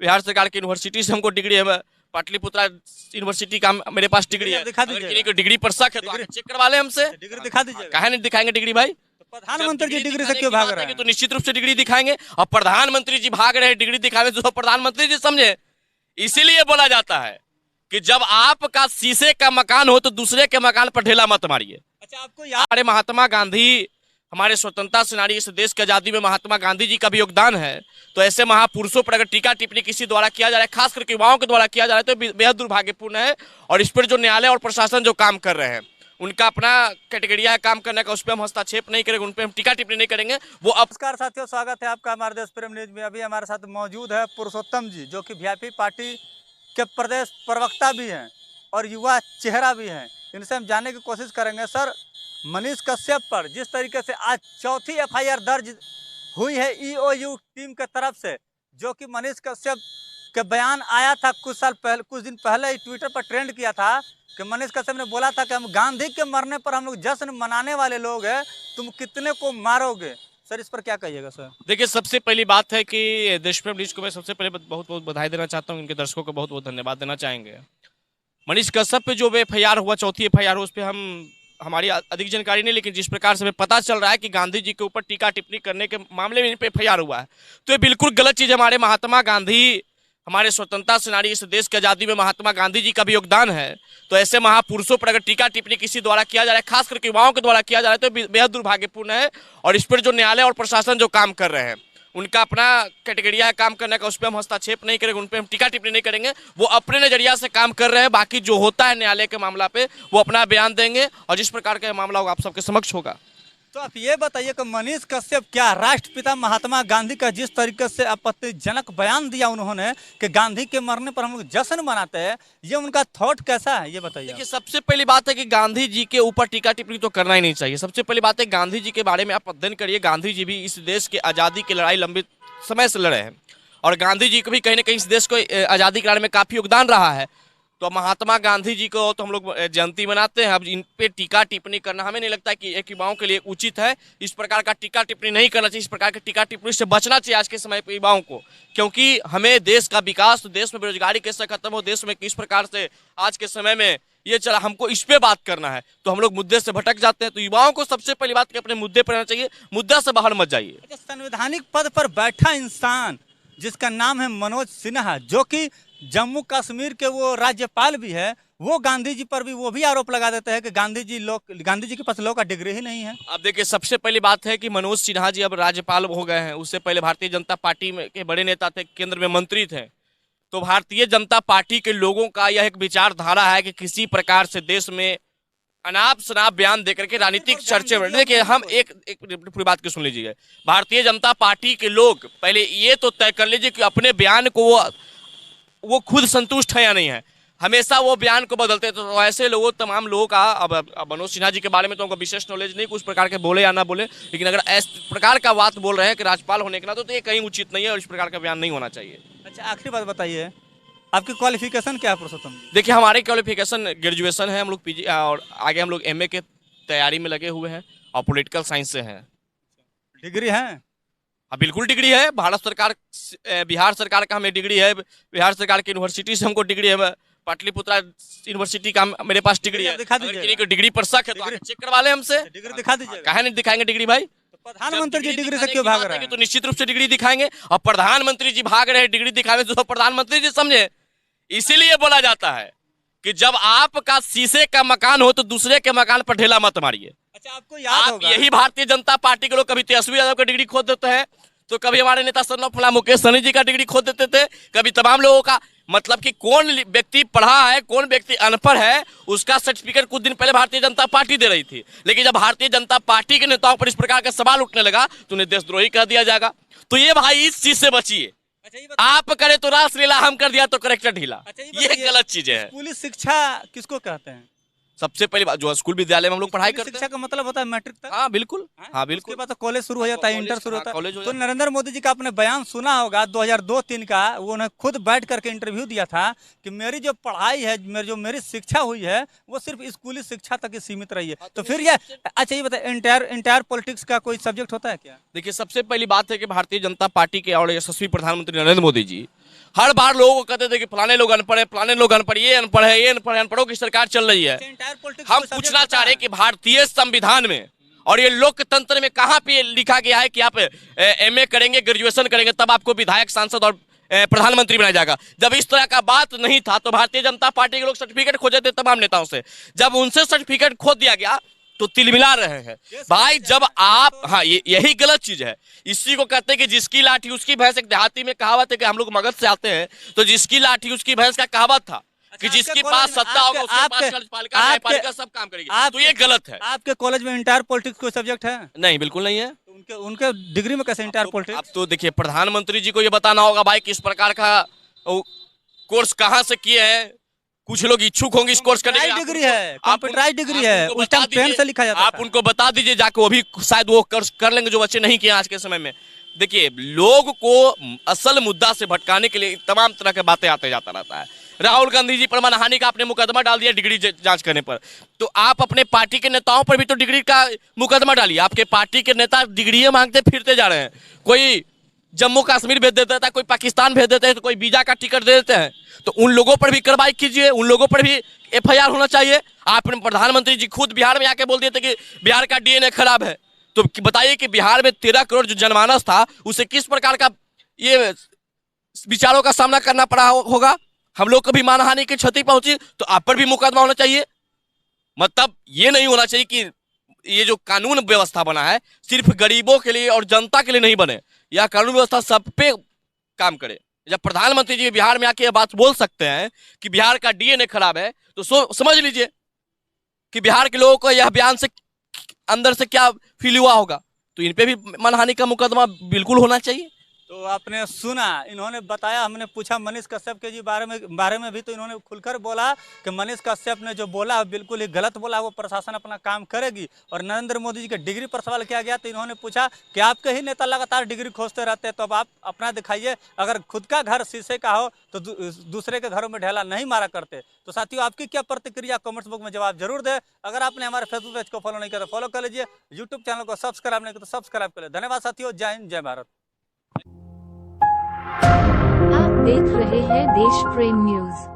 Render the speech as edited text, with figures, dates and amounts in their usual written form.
बिहार सरकार की यूनिवर्सिटी से हमको डिग्री है, पाटलिपुत्रा यूनिवर्सिटी का मेरे पास डिग्री है। दिखा अगर दीजिएगा। किसी को डिग्री पर शक है तो आके चेक करवा ले हमसे। डिग्री दिखा दीजिएगा। काहे नहीं दिखाएंगे डिग्री भाई? तो प्रधानमंत्री जी जब डिग्री से दिखाने क्यों की भाग बात रहे आएगी हैं? तो निश्चित रूप से डिग्री दिखाएंगे। और प्रधानमंत्री जी भाग रहे हैं डिग्री दिखाने से, तो प्रधानमंत्री जी समझे। इसीलिए बोला जाता है कि जब आपका शीशे का मकान हो तो दूसरे के मकान पर ढेला मत मारिए। अच्छा, आपको याद हमारे महात्मा गांधी, हमारे स्वतंत्रता सेनानी, इस देश की आजादी में महात्मा गांधी जी का भी योगदान है। तो ऐसे महापुरुषों पर अगर टीका टिप्पणी किसी द्वारा किया जा रहा है, खास करके युवाओं के द्वारा किया जा रहा है, तो बेहद दुर्भाग्यपूर्ण है। और इस पर जो न्यायालय और प्रशासन जो काम कर रहे हैं, उनका अपना कैटेगरिया है काम करने का, उस पर हम हस्तक्षेप नहीं करेंगे, उन पर हम टीका टिप्पणी नहीं करेंगे। वो अब नमस्कार साथियों, स्वागत है आपका हमारे देश प्रेम न्यूज में। अभी हमारे साथ मौजूद है पुरुषोत्तम जी, जो कि वीआईपी पार्टी के प्रदेश प्रवक्ता भी हैं और युवा चेहरा भी हैं। इनसे हम जानने की कोशिश करेंगे। सर, मनीष कश्यप पर जिस तरीके से आज चौथी एफआईआर दर्ज हुई है ईओयू टीम के तरफ से, जो कि मनीष कश्यप के बयान आया था कुछ दिन पहले ही ट्विटर पर ट्रेंड किया था कि मनीष कश्यप ने बोला था कि हम गांधी के मरने पर हम लोग जश्न मनाने वाले लोग हैं, तुम कितने को मारोगे। सर, इस पर क्या कहिएगा सर? देखिए, सबसे पहली बात है कि देश प्रेम न्यूज को मैं सबसे पहले बहुत बहुत बधाई देना चाहता हूँ, इनके दर्शकों को बहुत बहुत धन्यवाद देना चाहेंगे। मनीष कश्यप पे जो एफआईआर हुआ, चौथी एफआईआर, उस पर हमारी अधिक जानकारी नहीं, लेकिन जिस प्रकार से हमें पता चल रहा है कि गांधी जी के ऊपर टीका टिप्पणी करने के मामले में इन पे एफआईआर हुआ है, तो ये बिल्कुल गलत चीज है। हमारे महात्मा गांधी, हमारे स्वतंत्रता सेनानी, इस देश की आजादी में महात्मा गांधी जी का भी योगदान है। तो ऐसे महापुरुषों पर अगर टीका टिप्पणी किसी द्वारा किया जा रहा है, खास करके युवाओं के द्वारा किया जा रहा है, तो बेहद दुर्भाग्यपूर्ण है। और इस पर जो न्यायालय और प्रशासन जो काम कर रहे हैं, उनका अपना कैटेगरिया है काम करने का, उस पर हम हस्तक्षेप नहीं करेंगे, उन पर हम टीका टिप्पणी नहीं करेंगे। वो अपने नजरिया से काम कर रहे हैं। बाकी जो होता है न्यायालय के मामला पे, वो अपना बयान देंगे और जिस प्रकार का मामला होगा आप सबके समक्ष होगा। तो आप ये बताइए कि मनीष कश्यप क्या राष्ट्रपिता महात्मा गांधी का जिस तरीके से आपत्तिजनक बयान दिया उन्होंने कि गांधी के मरने पर हम लोग जश्न मनाते हैं, ये उनका थॉट कैसा है, ये बताइए। देखिए, सबसे पहली बात है कि गांधी जी के ऊपर टीका टिप्पणी तो करना ही नहीं चाहिए। सबसे पहली बात है, गांधी जी के बारे में आप अध्ययन करिए। गांधी जी भी इस देश की आज़ादी की लड़ाई लंबी समय से लड़े हैं और गांधी जी को भी कहीं ना कहीं इस देश को आज़ादी कराने में काफ़ी योगदान रहा है। तो महात्मा गांधी जी को तो हम लोग जयंती मनाते हैं। अब इन पे टीका टिप्पणी करना हमें नहीं लगता कि एक युवाओं के लिए उचित है। इस प्रकार का टीका टिप्पणी नहीं करना चाहिए। इस प्रकार के टीका टिप्पणी से बचना चाहिए आज के समय पे युवाओं को, क्योंकि हमें देश का विकास, तो देश में बेरोजगारी कैसे खत्म हो, देश में किस प्रकार से आज के समय में ये चला, हमको इस पे बात करना है, तो हम लोग मुद्दे से भटक जाते हैं। तो युवाओं को सबसे पहली बात कि अपने मुद्दे पर रहना चाहिए, मुद्दा से बाहर मत जाइए। अच्छा, संवैधानिक पद पर बैठा इंसान जिसका नाम है मनोज सिन्हा, जो कि जम्मू कश्मीर के वो राज्यपाल भी है, वो गांधी जी पर भी वो भी आरोप लगा देते हैं कि गांधी जी के पास लॉ का डिग्री ही नहीं है। अब देखिए, सबसे पहली बात है कि मनोज सिन्हा जी अब राज्यपाल हो गए हैं। उससे पहले भारतीय जनता पार्टी में के बड़े नेता थे, केंद्र में मंत्री थे। तो भारतीय जनता पार्टी के लोगों का यह एक विचारधारा है कि किसी प्रकार से देश में अनाप शनाप बयान देकर के राजनीतिक चर्चे में, देखिए हम एक पूरी बात को सुन लीजिए। भारतीय जनता पार्टी के लोग पहले ये तो तय कर लीजिए कि अपने बयान को वो खुद संतुष्ट है या नहीं है। हमेशा वो बयान को बदलते, तो ऐसे लोगों, तमाम लोगों का, अब मनोज सिन्हा जी के बारे में तो उनको विशेष नॉलेज नहीं, कुछ प्रकार के बोले या ना बोले, लेकिन अगर इस प्रकार का बात बोल रहे हैं कि राज्यपाल होने के नाते, तो ये कहीं उचित नहीं है और इस प्रकार का बयान नहीं होना चाहिए। अच्छा, आखिरी बात बताइए, आपकी क्वालिफिकेशन क्या है पुरुषोत्तम? देखिए, हमारी क्वालिफिकेशन ग्रेजुएशन है, हम लोग पीजी और आगे हम लोग एमए के तैयारी में लगे हुए हैं और पॉलिटिकल साइंस से हैं। डिग्री है? हाँ, बिल्कुल डिग्री है। भारत सरकार, बिहार सरकार का हमें डिग्री है। बिहार सरकार की यूनिवर्सिटी से हमको डिग्री है। पाटलिपुत्रा यूनिवर्सिटी का मेरे पास डिग्री है। दिखा अगर दीजिएगा। किसी को डिग्री पर शक है तो आके चेक करवा ले हमसे। डिग्री दिखा दीजिएगा। काहे नहीं दिखाएंगे डिग्री भाई? तो प्रधानमंत्री जी डिग्री से दिखाने क्यों की भाग बात रहे आएगी हैं? तो निश्चित रूप से डिग्री दिखाएंगे। और प्रधानमंत्री जी भाग रहे हैं डिग्री दिखाने से, तो प्रधानमंत्री जी समझे। इसीलिए बोला जाता है कि जब आपका शीशे का मकान हो तो दूसरे के मकान पर ढेला मत मारिए। अच्छा, आपको याद आप होगा, यही भारतीय जनता पार्टी के लोग कभी तेजस्वी यादव का डिग्री खोद देते हैं, तो कभी हमारे नेता सरनोफला मुकेश सहनी जी का डिग्री खोद देते थे, कभी तमाम लोगों का। मतलब कि कौन व्यक्ति पढ़ा है, कौन व्यक्ति अनपढ़ है, उसका सर्टिफिकेट कुछ दिन पहले भारतीय जनता पार्टी दे रही थी। लेकिन जब भारतीय जनता पार्टी के नेताओं पर इस प्रकार का सवाल उठने लगा तो उन्हें देशद्रोही कह दिया जाएगा। तो ये भाई, इस चीज से बचिए। अच्छा, ये आप करे तो रासलीला, हम कर दिया तो करेक्टर ढीला। अच्छा, ये ये बताइए, गलत चीजें हैं। स्कूली शिक्षा किसको कहते हैं? सबसे पहली बात, जो स्कूल विद्यालय में हम लोग पढ़ाई स्कूली करते शिक्षा हैं। का मतलब होता है मैट्रिक तक। हाँ बिल्कुल, हाँ उसके बिल्कुल। बाद तो कॉलेज शुरू हो जाता है, कॉलेज, इंटर शुरू हाँ, होता है। कॉलेज हो तो जाता है। नरेंद्र मोदी जी का आपने बयान सुना होगा 2002-3 का, वो उन्हें खुद बैठ करके इंटरव्यू दिया था कि मेरी जो पढ़ाई है, मेरी शिक्षा हुई है, वो सिर्फ स्कूली शिक्षा तक ही सीमित रही है। तो फिर ये, अच्छा ये बताए, इंटायर पॉलिटिक्स का कोई सब्जेक्ट होता है क्या? देखिए, सबसे पहली बात है कि भारतीय जनता पार्टी के और यशस्वी प्रधानमंत्री नरेंद्र मोदी जी हर बार लोगों को कहते थे कि फलाने लोग अनपढ़ है, फलाने लोग अनपढ़, ये अनपढ़ है, ये अनपढ़ है, अनपढ़ों की सरकार चल रही है। हम पूछना चाह रहे हैं कि भारतीय संविधान में और ये लोकतंत्र में कहाँ पे लिखा गया है कि आप एमए करेंगे, ग्रेजुएशन करेंगे, तब आपको विधायक, सांसद और प्रधानमंत्री बनाया जाएगा। जब इस तरह का बात नहीं था तो भारतीय जनता पार्टी के लोग सर्टिफिकेट खोजे थे तमाम नेताओं से, जब उनसे सर्टिफिकेट खो दिया गया तो तिलमिला रहे हैं भाई। जब आप, हाँ, यही गलत चीज है। इसी को कहते हैं कि जिसकी लाठी उसकी भैंस। एक देहाती में कहावत है कि हम लोग मगध से आते हैं, तो जिसकी लाठी उसकी भैंस का कहावत था कि जिसके पास सत्ता होगा उसके पास कार्यपालिका, न्यायपालिका सब काम करेगी। तो ये गलत है। आपके कॉलेज में इंटायर पॉलिटिक्स कोई सब्जेक्ट है? नहीं, बिल्कुल नहीं है। उनके उनके डिग्री में कैसे इंटायर पॉलिटिक्स? अब तो देखिए, प्रधानमंत्री जी को ये बताना होगा भाई किस प्रकार का कोर्स कहाँ से किए हैं। कुछ लोग इच्छुक होंगे इस कोर्स करने के लिए। डिग्री है, कंप्यूटराइज्ड डिग्री है, उस टाइम पेन से लिखा जाता है। आप उनको बता दीजिए जाके, वो भी शायद वो कर लेंगे जो बच्चे नहीं किए आज के समय में। देखिए, लोग को असल मुद्दा से भटकाने के लिए तमाम तरह के बातें आते जाता रहता है। राहुल गांधी जी पर मानहानि का आपने मुकदमा डाल दिया डिग्री जांच करने पर, तो आप अपने पार्टी के नेताओं पर भी तो डिग्री का मुकदमा डालिए। आपके पार्टी के नेता डिग्री मांगते फिरते जा रहे हैं। कोई जम्मू कश्मीर भेज देता है, कोई पाकिस्तान भेज देते हैं, तो कोई वीजा का टिकट दे देते हैं। तो उन लोगों पर भी कार्रवाई कीजिए, उन लोगों पर भी एफआईआर होना चाहिए। आपने प्रधानमंत्री जी खुद बिहार में आके बोल दिए थे कि बिहार का डीएनए खराब है। तो बताइए कि बिहार में 13 करोड़ जो जनमानस था उसे किस प्रकार का ये विचारों का सामना करना पड़ा होगा। हम लोग को भी मानहानि की क्षति पहुंची तो आप पर भी मुकदमा होना चाहिए। मतलब ये नहीं होना चाहिए कि ये जो कानून व्यवस्था बना है सिर्फ गरीबों के लिए और जनता के लिए नहीं बने। यह कानून व्यवस्था सब पे काम करे। जब प्रधानमंत्री जी बिहार में आके ये बात बोल सकते हैं कि बिहार का डीएनए खराब है, तो समझ लीजिए कि बिहार के लोगों को यह बयान से अंदर से क्या फील हुआ होगा। तो इन पे भी मानहानि का मुकदमा बिल्कुल होना चाहिए। तो आपने सुना, इन्होंने बताया, हमने पूछा मनीष कश्यप के जी बारे में भी, तो इन्होंने खुलकर बोला कि मनीष कश्यप ने जो बोला बिल्कुल ही गलत बोला, वो प्रशासन अपना काम करेगी। और नरेंद्र मोदी जी के डिग्री पर सवाल किया गया तो इन्होंने पूछा कि आपके ही नेता लगातार डिग्री खोजते रहते हैं, तो अब आप अपना दिखाइए। अगर खुद का घर शीशे का हो तो दूसरे के घरों में ढेला नहीं मारा करते। तो साथियों, आपकी क्या प्रतिक्रिया कमेंट्स बॉक्स में जवाब जरूर दें। अगर आपने हमारे फेसबुक पेज को फॉलो नहीं किया तो फॉलो कर लीजिए, यूट्यूब चैनल को सब्सक्राइब नहीं किया तो सब्सक्राइब कर लीजिए। धन्यवाद साथियों, जय हिंद, जय भारत। आप देख रहे हैं देश प्रेम न्यूज।